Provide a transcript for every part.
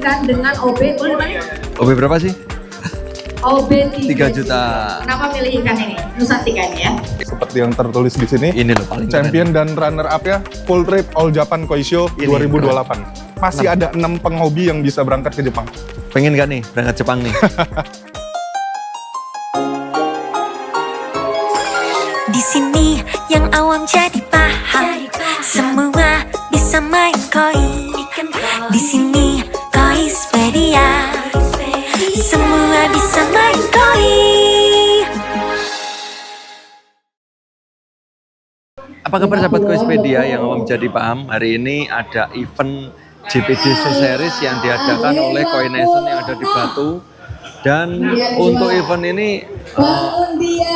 ikan dengan OB, boleh balik? OB berapa sih? OB 3 juta. Kenapa milih ikan ini? Nusantika ini ya? Seperti yang tertulis di sini, Ini loh paling champion keren. dan runner up ya, Full Trip All Japan Koi Show Ini 2028. Masih ada 6 penghobi yang bisa berangkat ke Jepang. Pengen gak nih berangkat Jepang nih? Di sini yang awam jadi paham, semua bisa main koi. Di sini Koispedia, semua bisa main koi. Apa kabar sahabat Koispedia yang awam jadi paham? Hari ini ada event JPD Show Series yang diadakan oleh Koi Nation yang ada di Batu. Dan untuk event ini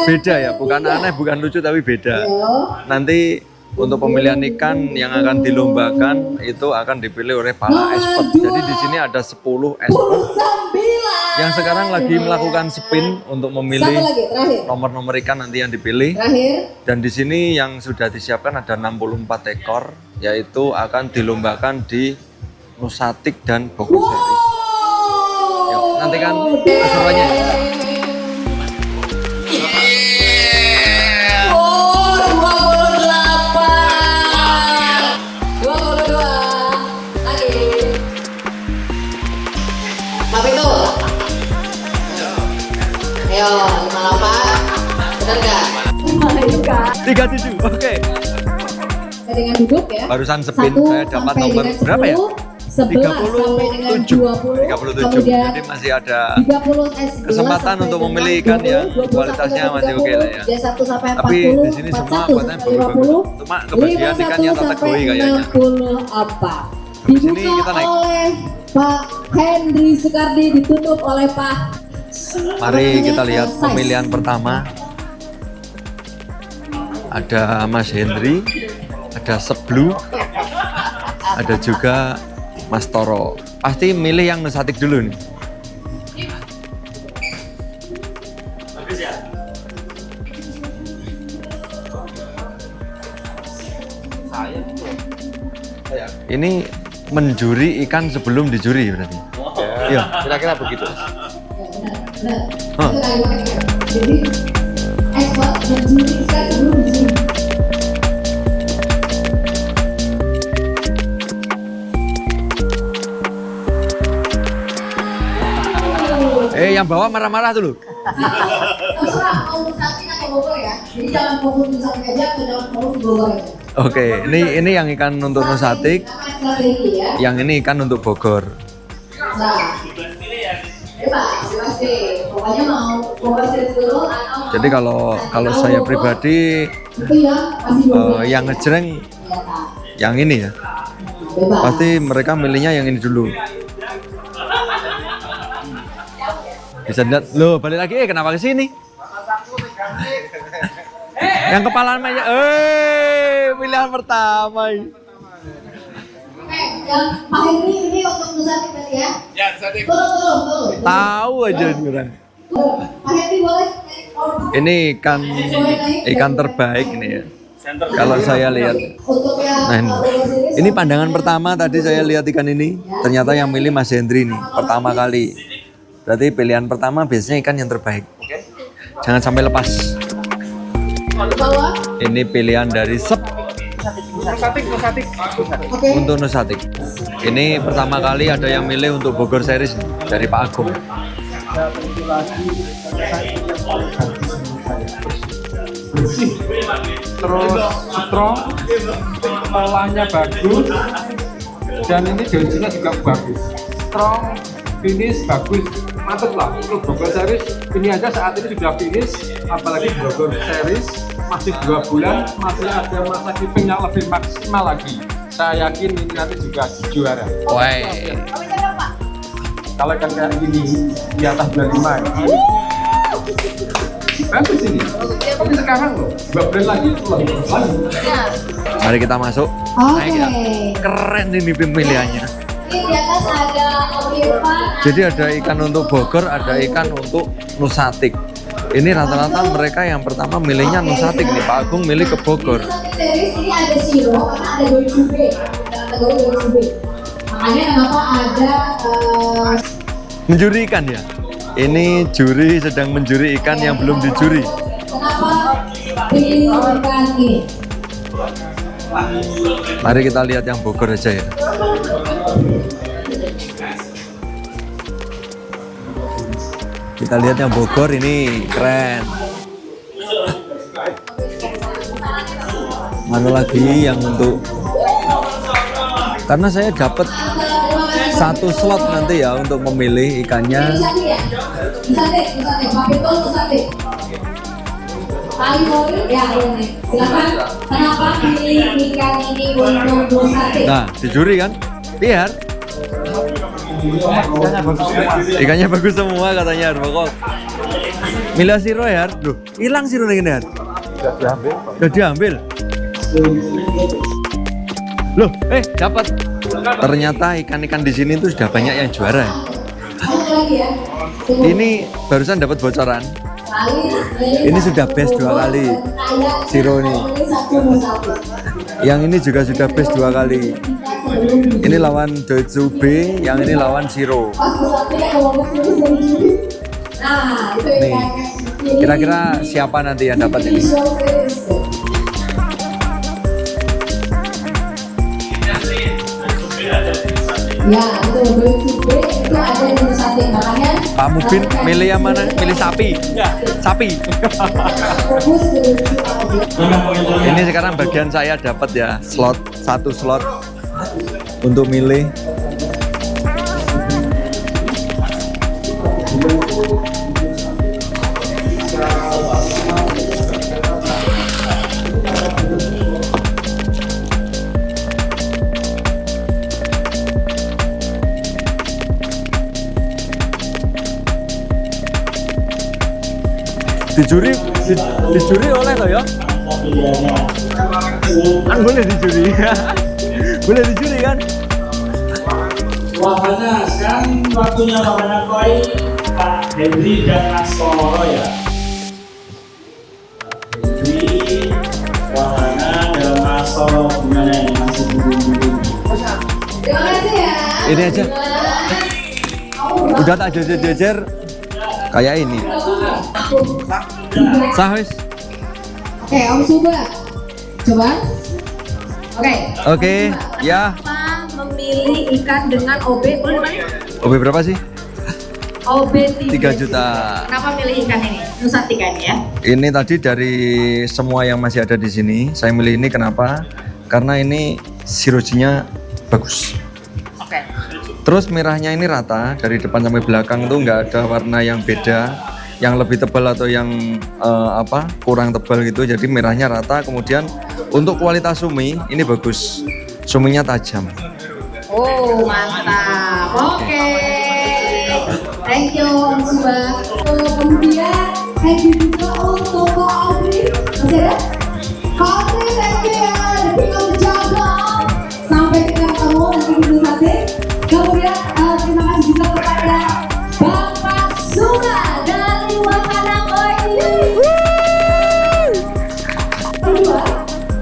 beda ya, bukan aneh, bukan lucu, tapi beda. Nanti untuk pemilihan ikan yang akan dilombakan itu akan dipilih oleh para expert. Jadi di sini ada 10 expert yang sekarang lagi melakukan spin untuk memilih nomor-nomor ikan nanti yang dipilih. Dan di sini yang sudah disiapkan ada 64 ekor, yaitu akan dilombakan di Nusantik dan Bogor Series. Yuk, nantikan keseruannya. Ayo, 58. Benar nggak? 37, oke. Dengan duduk ya. Barusan spin saya dapat nomor berapa ya? 11 sampai dengan 20. 37. Jadi masih ada kesempatan untuk memilih ikan yang kualitasnya masih oke lah ya. Tapi di sini semua kualitasnya bagus-bagus. Cuma kebagian ikan yang kategori kayaknya. Apa? Di sini kita naik. Oleh Pak Hendri Soekardi, ditutup oleh Pak. Mari kita lihat pemilihan pertama. Ada Mas Hendri, ada Seblu, ada juga Mas Toro. Pasti milih yang Nusantik dulu nih. Ini menjuri ikan sebelum dijuri berarti. Iya, kira-kira begitu. Nah, jadi ekspor menjuri ikan sebelum dijuri. Yang bawa marah-marah dulu. Terserah mau Nusantik atau Bogor ya. Jadi jangan fokus Nusantik aja atau jangan fokus Bogor aja. Oke, ini yang ikan untuk Nusantik, yang ini ikan untuk Bogor. Nah, bebas deh. Pokoknya mau Bogor dulu atau Jadi kalau saya pribadi itu ya masih yang ngejreng yang ini ya. bebas. Pasti mereka milihnya yang ini dulu. Bisa lihat, loh balik lagi, kenapa ke sini? Yang kepala meja, pilihan pertama. Yang Pak Henry ini untuk Nusantik berarti ya? Ya, Nusantik. Turun. Tahu aja orang. Pak Henry boleh? Ini ikan terbaik ini ya. Kalau saya lihat. Untuk yang Nah, ini pandangan pertama tadi saya lihat ikan ini. Ternyata yang milih Mas Hendri nih, pertama kali. Berarti pilihan pertama biasanya ikan yang terbaik. Jangan sampai lepas. Ini pilihan dari Nusantik. untuk Nusantik. Ini pertama kali ada yang milih untuk Bogor Series dari Pak Agung. Bersih, terus strong, polanya bagus, dan ini daunnya juga bagus. Strong, finish bagus, mantep lah. Untuk Bogor Series ini aja saat ini sudah finish, apalagi Bogor Series masih 2 bulan, masih ada masa keeping yang lebih maksimal lagi. Saya yakin ini nanti juga juara. Wah. Kalau ikan kayak gini di atas 25 ya. Bagus ini. Tapi sekarang loh, 2 bulan lagi lebih bagus lagi. Mari kita masuk. Naik ya. Keren ini pemilihannya. Ini di atas ada Irfan. Jadi ada ikan untuk Bogor, ada ikan untuk Nusantik. Ini rata-rata mereka yang pertama milihnya Nusantik nih. Pak Agung milih ke Bogor. Series ini ada Shiro karena ada Goichube. Kategori Goichube. Makanya kenapa ada Menjuri ikan ya? Ini juri sedang menjuri ikan yang belum dijuri. kenapa pilih ikan ini? Mari kita lihat yang Bogor aja ya. Kita lihat yang Bogor ini keren. Mana lagi yang untuk, karena saya dapat satu slot nanti ya untuk memilih ikannya. Bisa deh, Pak Betul bisa deh. Kali mau ya ini. Silakan. Kenapa pilih ikan ini untuk sate? Nah, dijuri kan? Lihat. Ikannya bagus semua katanya Arbokok. Milih siro ya, loh, hilang siro ini ya. Sudah diambil. Loh, dapat. Ternyata ikan-ikan di sini tuh sudah banyak yang juara. Satu lagi ya. Ini barusan dapat bocoran. Ini sudah best 2 kali. Siro nih. Yang ini juga sudah best 2 kali. Ini lawan Doitsu B, yang ini lawan Siro. Nah, itu Nih, kira-kira siapa nanti yang dapat ini? Ya, itu Doitsu B itu ada di sate. Makanya Pak Mubin milih yang mana? Milih sapi. Sapi. fokus ke Doitsu A. Ini sekarang bagian saya dapat ya, satu slot untuk milih. Dijuri oleh toh ya? Kan boleh dijuri. Boleh dijuri kan? Wahana, sekarang waktunya wahana koi Pak Hendri dan Mas Komoro ya. Hendri, wahana dan Mas Komoro gimana ini masih dulu. Terima kasih ya. Ini aja. Udah tak jejer-jejer kayak ini. Sah wis. Oke, Om Suba. Coba. Oke. Ya. Kenapa memilih ikan dengan OB? Boleh Pak? OB berapa sih? OB 3 juta. Kenapa milih ikan ini? Nusantika ini ya? Ini tadi dari semua yang masih ada di sini, saya milih ini kenapa? Karena ini sirojinya bagus. Oke. Terus merahnya ini rata dari depan sampai belakang tuh nggak ada warna yang beda, yang lebih tebal atau yang kurang tebal gitu. Jadi merahnya rata. Kemudian untuk kualitas sumi ini bagus, suminya tajam. Oh, mantap. Oke. Thank you Om Suba. Kemudian thank you juga untuk Kak Audrey. Masih ada? Kak Audrey, thank you ya. Lebih kamu jaga. Sampai kita ketemu nanti di sate. Kemudian terima kasih juga kepada Bapak Suga dari Wahana Koi. Kedua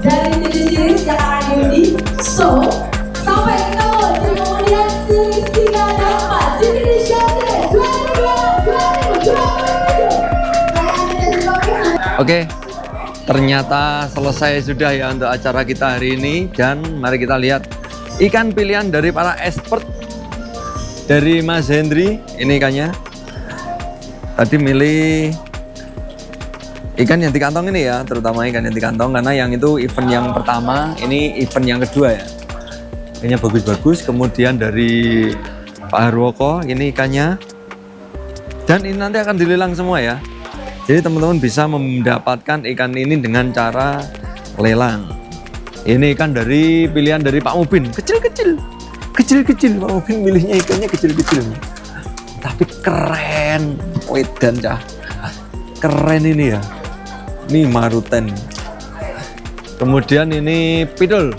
dari jenis-jenis yang akan diundi. So, sampai ketemu di kemudian series 3 dan 4 di Indonesia Series 2020. Oke, ternyata selesai sudah ya untuk acara kita hari ini. Dan mari kita lihat ikan pilihan dari para expert. Dari Mas Hendri, ini ikannya. Tadi milih ikan yang di kantong ini ya, terutama ikan yang di kantong. Karena yang itu event yang pertama, ini event yang kedua ya. Ikannya bagus-bagus. Kemudian dari Pak Harwoko, ini ikannya. Dan ini nanti akan dilelang semua ya. Jadi teman-teman bisa mendapatkan ikan ini dengan cara lelang. Ini ikan dari pilihan dari Pak Mubin, kecil-kecil Pak Mubin milihnya ikannya kecil-kecil. Tapi keren, wedan cah. Keren ini ya. Ini maruten. Kemudian ini pidol.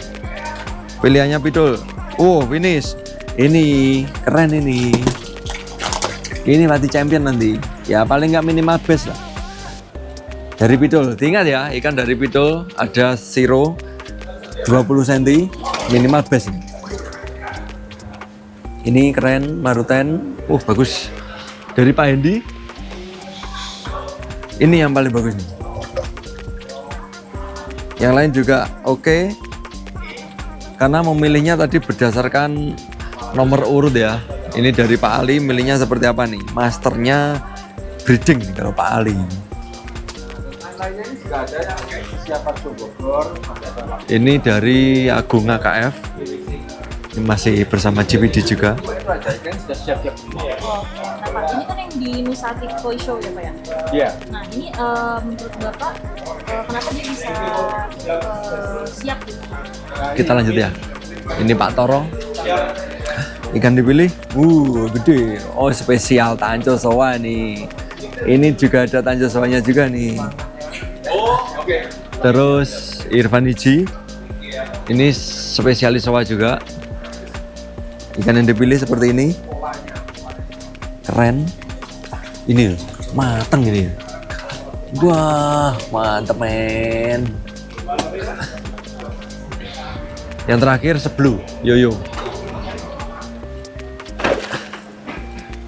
Pilihannya pidol. Oh, finish. Ini keren ini. Ini mati champion nanti. Ya paling nggak minimal best lah. Dari pidol. Ingat ya, ikan dari pidol ada siro 20 cm minimal best ini. Ini keren, Maruten. Bagus. Dari Pak Hendy. Ini yang paling bagus nih. Yang lain juga oke. Karena memilihnya tadi berdasarkan nomor urut ya. Ini dari Pak Ali, milihnya seperti apa nih? Masternya breeding nih kalau Pak Ali. Lainnya ini juga ada yang siapa Bogor. Ini dari Agung AKF. Ini masih bersama GPD juga. Kan sudah siap-siap. Nah Pak, ini kan yang di Nusati Koi Show ya Pak ya? Iya. Nah ini menurut Bapak kenapa dia bisa siap gitu? Kita lanjut ya. Ini Pak Toro. Ikan dipilih. Gede. Oh, spesial Tanco Soa nih. Ini juga ada Tanco Soanya juga nih. Terus Irfan Hiji. Ini spesialis Soa juga. Ikan yang dipilih seperti ini. Keren. Ini loh, mateng ini. Wah, mantep men. Yang terakhir Seblu, Yoyo.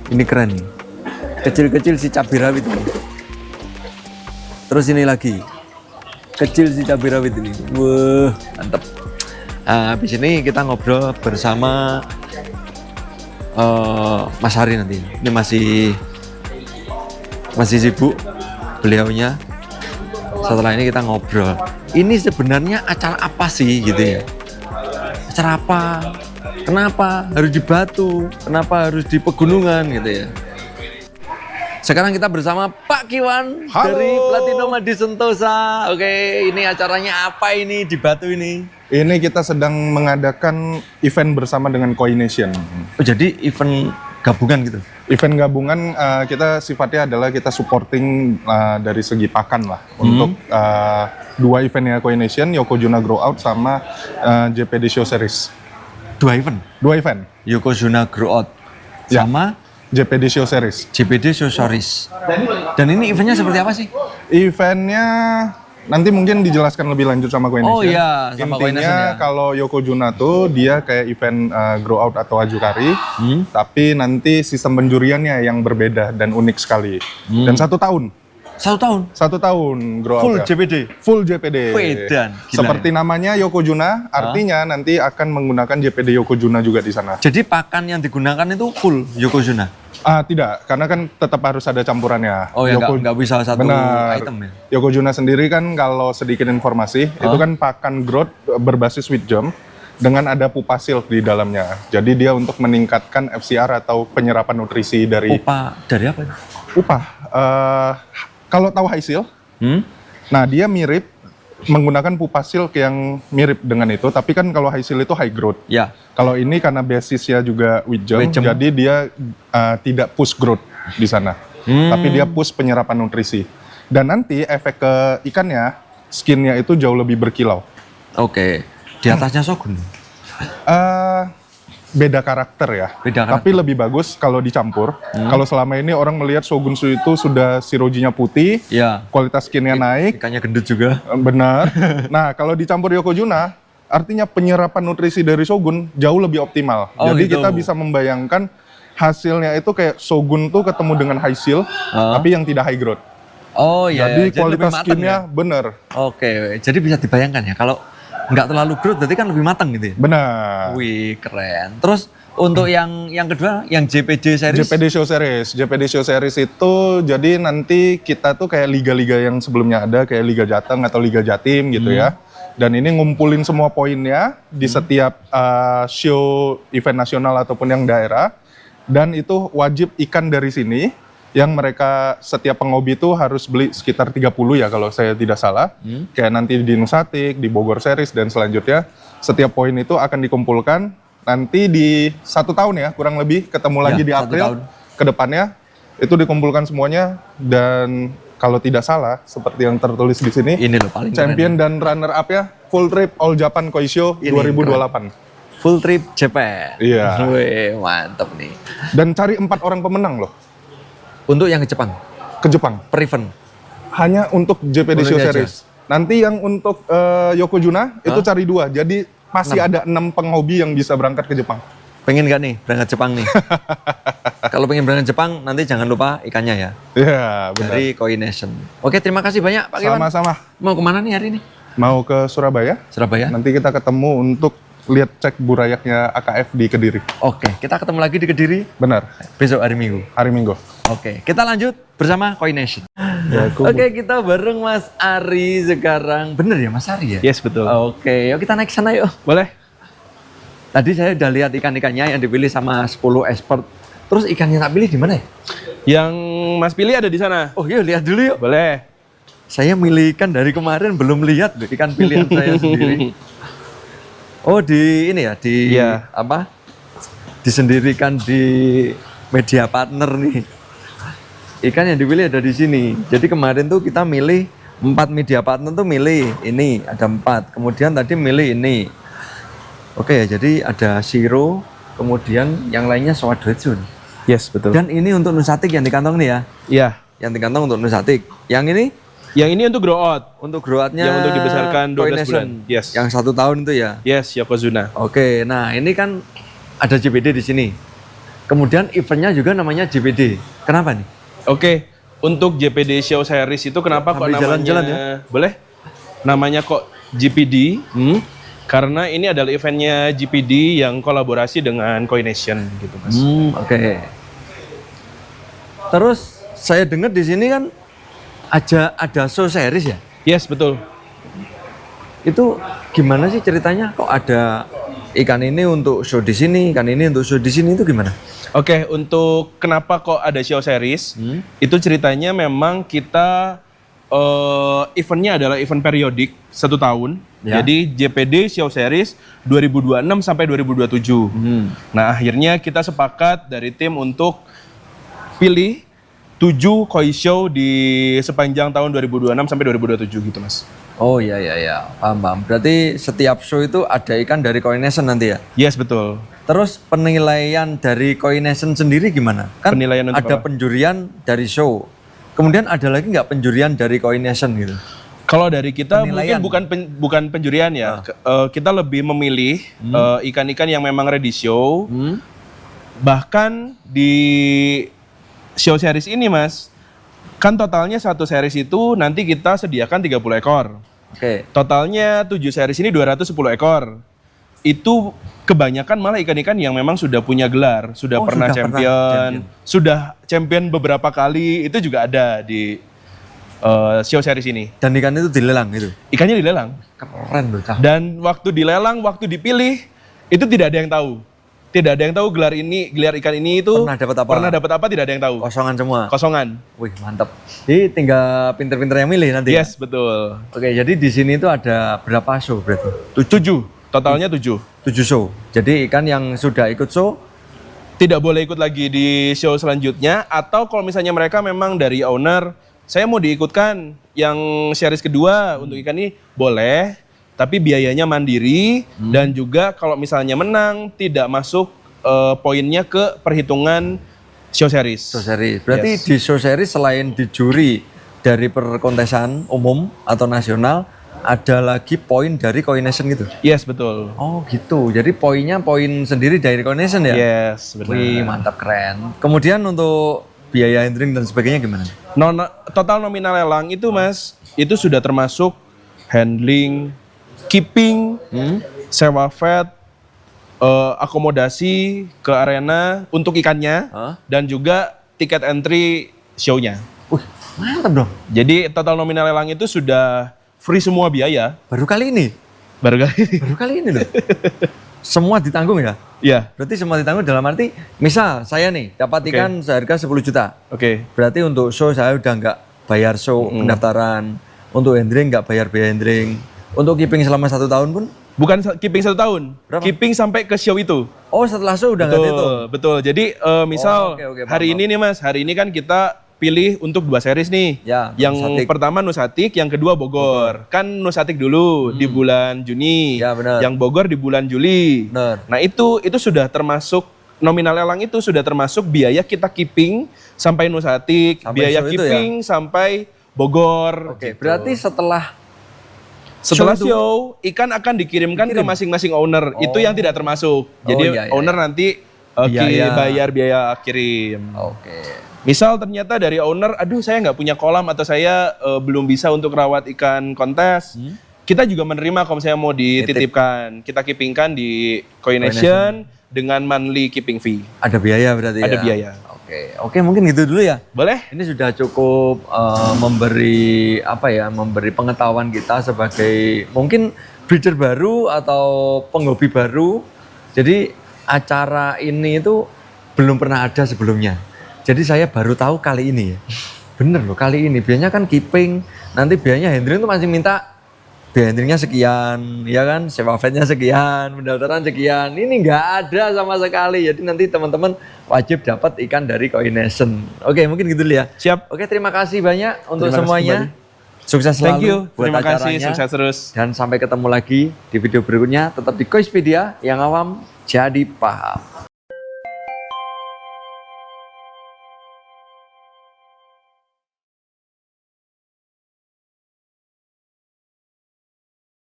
Ini keren nih. Kecil-kecil si cabai rawit ini. Terus ini lagi. Kecil si cabai rawit ini. Wah, mantep. Nah, habis ini kita ngobrol bersama Mas Hari nanti. Ini masih sibuk beliaunya. Setelah ini kita ngobrol. Ini sebenarnya acara apa sih gitu ya? Acara apa? Kenapa harus di Batu? Kenapa harus di pegunungan gitu ya? Sekarang kita bersama Pak Kiwan. Halo. Dari Platinum Adi Sentosa. Oke, ini acaranya apa ini di Batu ini? Ini kita sedang mengadakan event bersama dengan Koi Nation. Oh, jadi event gabungan gitu? Event gabungan kita sifatnya adalah kita supporting dari segi pakan lah untuk dua eventnya Koi Nation, Yokozuna Grow Out sama JPD Show Series. Dua event? Dua event. Yokozuna Grow Out Ya. sama JPD Show Series. JPD Show Series. Dan ini eventnya seperti apa sih? Eventnya nanti mungkin dijelaskan lebih lanjut sama Koi Nation. Oh iya, sama Koi Nation Intinya ya. kalau Yokozuna tuh dia kayak event Grow Out atau Ajukari, tapi nanti sistem penjuriannya yang berbeda dan unik sekali. Dan 1 tahun. 1 tahun? 1 tahun Grow Full Out ya. JPD? Full JPD. Wedan, gila Seperti ya. namanya Yokozuna, artinya nanti akan menggunakan JPD Yokozuna juga di sana. Jadi pakan yang digunakan itu full Yokozuna? Tidak, karena kan tetap harus ada campurannya. Oh ya, nggak bisa satu Benar. item ya? Yokozuna sendiri kan kalau sedikit informasi, itu kan pakan growth berbasis wheat germ dengan ada pupa silk di dalamnya. Jadi dia untuk meningkatkan FCR atau penyerapan nutrisi dari Pupa dari apa? pupa. Kalau tahu high silk, nah dia mirip menggunakan pupa silk yang mirip dengan itu, tapi kan kalau high silk itu high growth. Ya. Kalau ini karena basisnya juga wheat germ, Wheat germ. jadi dia tidak push growth di sana, tapi dia push penyerapan nutrisi. Dan nanti efek ke ikannya, skinnya itu jauh lebih berkilau. Oke. Di atasnya Shogun? Beda karakter ya, Beda karakter. tapi lebih bagus kalau dicampur. Kalau selama ini orang melihat Shogunsu itu sudah sirojinya putih, Ya. kualitas skinnya naik, Ikannya gendut juga. benar. Nah kalau dicampur Yokozuna, artinya penyerapan nutrisi dari Shogun jauh lebih optimal. Oh, Jadi gitu. kita bisa membayangkan hasilnya itu kayak Shogun tuh ketemu dengan high seal, tapi yang tidak high growth. Oh iya. Jadi ya. kualitas lebih mateng skinnya ya? bener, Oke. Jadi bisa dibayangkan ya kalau nggak terlalu growth berarti kan lebih matang gitu ya? benar. Wih, keren. Terus untuk yang kedua, yang JPD series? JPD Show Series. JPD Show Series itu jadi nanti kita tuh kayak liga-liga yang sebelumnya ada, kayak Liga Jateng atau Liga Jatim gitu ya. Dan ini ngumpulin semua poinnya di setiap show event nasional ataupun yang daerah. Dan itu wajib ikan dari sini, yang mereka setiap penghobi itu harus beli sekitar 30 ya kalau saya tidak salah. Kayak nanti di Nusatik, di Bogor Series dan selanjutnya. Setiap poin itu akan dikumpulkan. Nanti di 1 tahun ya kurang lebih ketemu lagi Ya, di 1 April tahun. ke depannya itu dikumpulkan semuanya, dan kalau tidak salah seperti yang tertulis di sini, Ini loh paling champion dan runner up ya full trip All Japan Koi Show Ini 2028. full trip Japan. Iya. Wih, mantep nih. Dan cari 4 orang pemenang loh Untuk yang ke Jepang, ke Jepang. per event. Hanya untuk JPD Boleh Show aja. Series. Nanti yang untuk Yokozuna itu cari 2. Jadi masih ada 6 penghobi yang bisa berangkat ke Jepang. pengen nggak nih berangkat Jepang nih? Kalau pengen berangkat Jepang, nanti jangan lupa ikannya ya. Iya, benar. Dari Koi Nation. Oke, terima kasih banyak Pak Iwan. Sama-sama. Mau kemana nih hari ini? Mau ke Surabaya? Surabaya. Nanti kita ketemu untuk lihat cek burayaknya AKF di Kediri. Oke, kita ketemu lagi di Kediri Benar, besok hari Minggu. hari Minggu. Oke, kita lanjut bersama Koi Nation. Ya, Oke, kita bareng Mas Ari sekarang. Bener ya Mas Ari ya? Yes, betul. Oke, yuk kita naik sana yuk. Boleh? Tadi saya udah lihat ikan-ikannya yang dipilih sama 10 expert. Terus ikan yang tak pilih di mana ya? Yang Mas pilih ada di sana. Oh iya, lihat dulu yuk. Boleh. Saya milih ikan dari kemarin belum lihat loh, ikan pilihan saya sendiri. Oh di ini ya, di Iya. apa? Disendirikan di media partner nih. Ikan yang dipilih ada di sini. Jadi kemarin tuh kita milih 4 media partner tuh milih ini, ada 4. Kemudian tadi milih ini. Oke ya, jadi ada Shiro, kemudian yang lainnya Swadojun. Yes, betul. Dan ini untuk Nusatik yang di kantong nih ya. Iya. Yang di kantong untuk Nusatik. Yang ini Yang ini untuk grow out. untuk grow-out-nya Yang untuk dibesarkan 12 Koi bulan. Nation. Yes. Yang 1 tahun itu ya. Yes, Yokozuna. Oke, nah ini kan ada JPD di sini. Kemudian eventnya juga namanya JPD. Kenapa nih? Oke, untuk JPD Show Series itu kenapa kok Sambil namanya? jalan-jalan ya? Boleh? Namanya kok GPD? Karena ini adalah eventnya GPD yang kolaborasi dengan Koi Nation gitu, Mas. Oke. Terus saya dengar di sini kan ada show series ya? Yes, betul. Itu gimana sih ceritanya? Kok ada ikan ini untuk show di sini, ikan ini untuk show di sini, itu gimana? Oke, untuk kenapa kok ada show series? Itu ceritanya memang kita eventnya adalah event periodik 1 tahun. Ya. Jadi JPD Show Series 2026 sampai 2027. Nah, akhirnya kita sepakat dari tim untuk pilih 7 koi show di sepanjang tahun 2026 sampai 2027 gitu, Mas. Oh iya iya iya, paham. Berarti setiap show itu ada ikan dari Koi Nation nanti ya? Yes, betul. Terus penilaian dari Koi Nation sendiri gimana? Kan Penilaian untuk ada apa? penjurian dari show. Kemudian ada lagi nggak penjurian dari Koi Nation gitu? Kalau dari kita Penilaian. mungkin bukan penjurian ya. Kita lebih memilih ikan-ikan yang memang ready show. Bahkan di show series ini, Mas, kan totalnya 1 series itu nanti kita sediakan 30 ekor. Oke. Totalnya 7 series ini 210 ekor. Itu kebanyakan malah ikan-ikan yang memang sudah punya gelar, sudah Oh, pernah sudah pernah champion, champion. sudah champion beberapa kali, itu juga ada di show series ini. Dan ikan itu dilelang gitu? Ikannya dilelang. Keren loh, Cah. Dan waktu dilelang, waktu dipilih, itu tidak ada yang tahu. Tidak ada yang tahu gelar ikan ini itu Pernah dapat apa? Pernah dapat apa, tidak ada yang tahu. Kosongan semua? Kosongan. Wih, mantap. Jadi tinggal pinter-pinter yang milih nanti? Yes, betul. Oke, jadi di sini itu ada berapa show berarti? 7. Totalnya 7. 7 show. Jadi ikan yang sudah ikut show, Tidak boleh ikut lagi di show selanjutnya, atau kalau misalnya mereka memang dari owner, saya mau diikutkan yang series kedua untuk ikan ini, boleh, tapi biayanya mandiri, dan juga kalau misalnya menang tidak masuk poinnya ke perhitungan show series. show series. Berarti Yes. di show series selain di juri dari perkontesan umum atau nasional, ada lagi poin dari Koi Nation gitu? Yes, betul. Oh gitu, jadi poinnya poin sendiri dari Koi Nation ya? Yes, benar. Wih, mantap, keren. Kemudian untuk biaya handling dan sebagainya gimana? Total nominal lelang itu, Mas, itu sudah termasuk handling, keeping, sewa vet, akomodasi ke arena untuk ikannya, dan juga tiket entry show-nya. Wih, mantap dong. Jadi total nominal lelang itu sudah free semua biaya. Baru kali ini? Baru kali. Baru kali ini loh. Semua ditanggung ya? Iya, Berarti semua ditanggung dalam arti, misal saya nih dapat Oke. ikan seharga 10 juta. oke. Berarti untuk show saya udah nggak bayar show pendaftaran. Untuk handling nggak bayar biaya handling. Untuk keeping selama 1 tahun pun? Bukan keeping 1 tahun, Berapa? keeping sampai ke show itu. Oh, setelah show udah nggak dihitung? Betul. Jadi misal oke, paham, hari ini nih, Mas, hari ini kan kita pilih untuk 2 series nih. Ya, yang Nusatik. pertama Nusatik, yang kedua Bogor. Kan Nusatik dulu di bulan Juni. Ya, benar. Yang Bogor di bulan Juli. Benar. Nah, itu sudah termasuk nominal lelang, itu sudah termasuk biaya kita keeping sampai Nusatik, Sampai biaya show itu ya? keeping sampai Bogor. Oke, gitu. berarti setelah Setelah itu? show, ikan akan dikirimkan ke masing-masing owner. Itu yang tidak termasuk. Jadi iya, iya, owner nanti bayar biaya kirim. Oke. Misal ternyata dari owner, aduh saya nggak punya kolam atau saya belum bisa untuk rawat ikan kontes. Kita juga menerima kalau misalnya mau dititipkan. Kita keepingkan di Coination dengan monthly keeping fee. Ada biaya berarti ya? Ada biaya. Oke, mungkin gitu dulu ya. Boleh? Ini sudah cukup memberi memberi pengetahuan kita sebagai mungkin breeder baru atau penghobi baru. Jadi acara ini itu belum pernah ada sebelumnya. Jadi saya baru tahu kali ini ya. Bener loh kali ini. Biasanya kan keeping, nanti biayanya handling itu masih minta biaya handlingnya sekian, ya kan, sewa vetnya sekian, pendaftaran sekian. Ini nggak ada sama sekali. Jadi nanti teman-teman wajib dapat ikan dari Coination. Oke, mungkin gitu dulu ya. Siap. Oke, terima kasih banyak untuk Terima kasih semuanya. kembali. Sukses selalu Thank you. buat Terima kasih, acaranya. sukses terus. Dan sampai ketemu lagi di video berikutnya. Tetap di Koispedia, yang awam jadi paham.